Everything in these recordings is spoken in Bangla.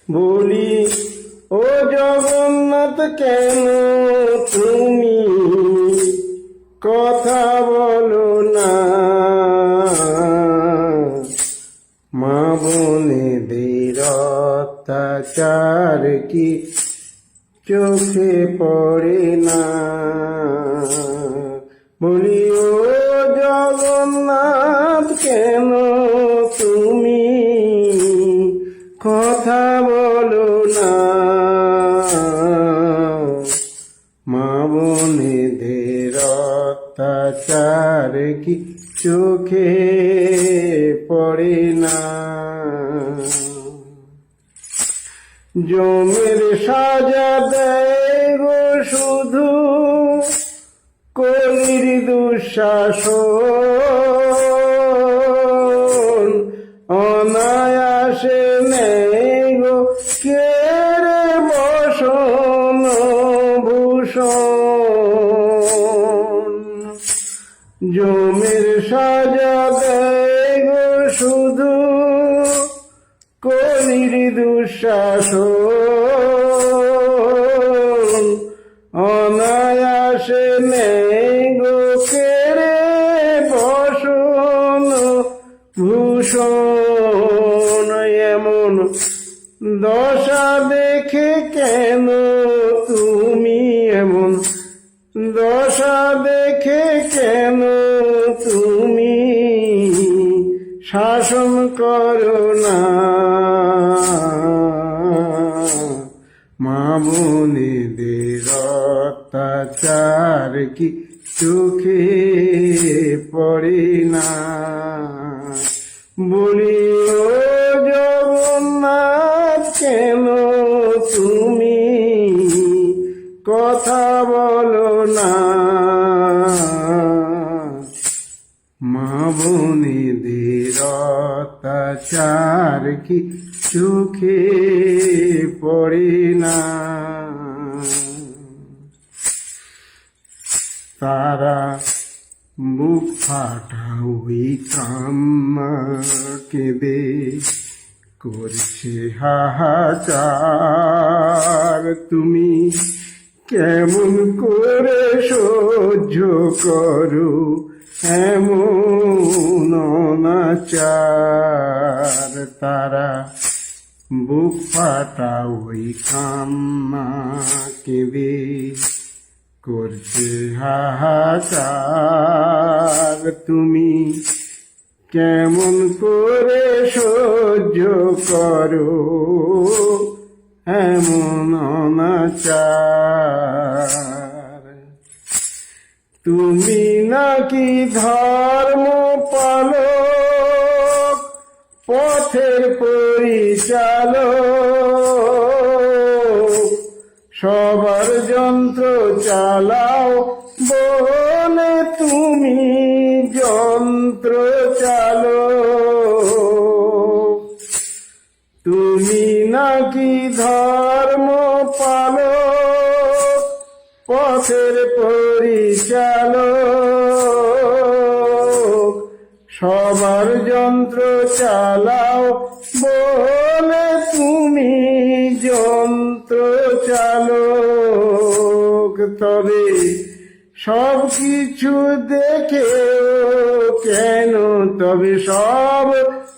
বলি ও জগন্নাথ কেন তুমি কথা বলো না, মা বোনেদের অত্যাচার কি চোখে পড়ে না। বলি ও জগন্নাথ কেন তুমি কথা বলো না, মা বোনেদের অত্যাচার কি চোখে পড়ে না। জমের সাজা দেয় গো শুধু কলির দুঃশাসন, অনায়াসে নেই গো কেড়ে বসন ভূষণ। জমের সাজা দেয় গো শুধু কলির দুঃশাসন, অনায়াসে নেই গো কেড়ে বসন ভূষণ। এমন দশা দেখে কেন তুমি, এমন দশা দেখে কেন তুমি শাসন করো না, মা বোনেদের অত্যাচার কি চোখে পড়ে না। বলি ও জগন্নাথ কেন তুমি কথা বলো না, মা বোনেদের অত্যাচার কি চোখে পড়ে না। তারা বুক ফাটা ওই কান্না কেঁদে করছে হাহাকার, তুমি কেমন করে সহ্য করো এমন অনাচার। তারা বুক ফাটা ওই কান্না কেঁদে করছে হাহাকার, তুমি কেমন করে সহ্য করো এমন অনাচার। তুমি নাকি ধর্ম পালক, পথের পরিচালক, সবার যন্ত্র চালাও বলে তুমি যন্ত্র চালক। তুমি নাকি ধর্ম পালক, পথের পরিচালক, সবার যন্ত্র চালাও বলে তুমি যন্ত্র চালক। তবে সব কিছু দেখে কেন, তবে সব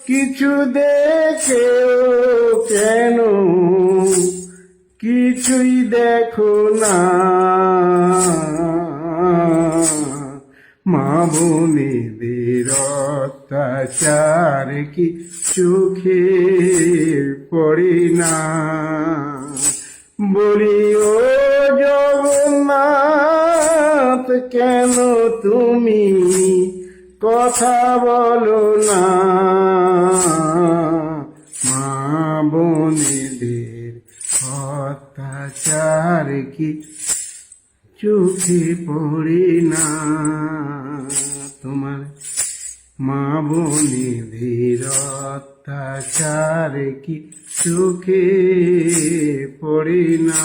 কিছু দেখে কেন কিছুই দেখো না, মা বোনেদের অত্যাচার কি চোখে পড়ে না। বলি ও জগন্নাথ কেন তুমি কথা বলো না, মা বোনেদের অত্যাচার কি চোখে পড়ে না। তোমার মা বোনেদের অত্যাচার কি চোখে পড়ে না।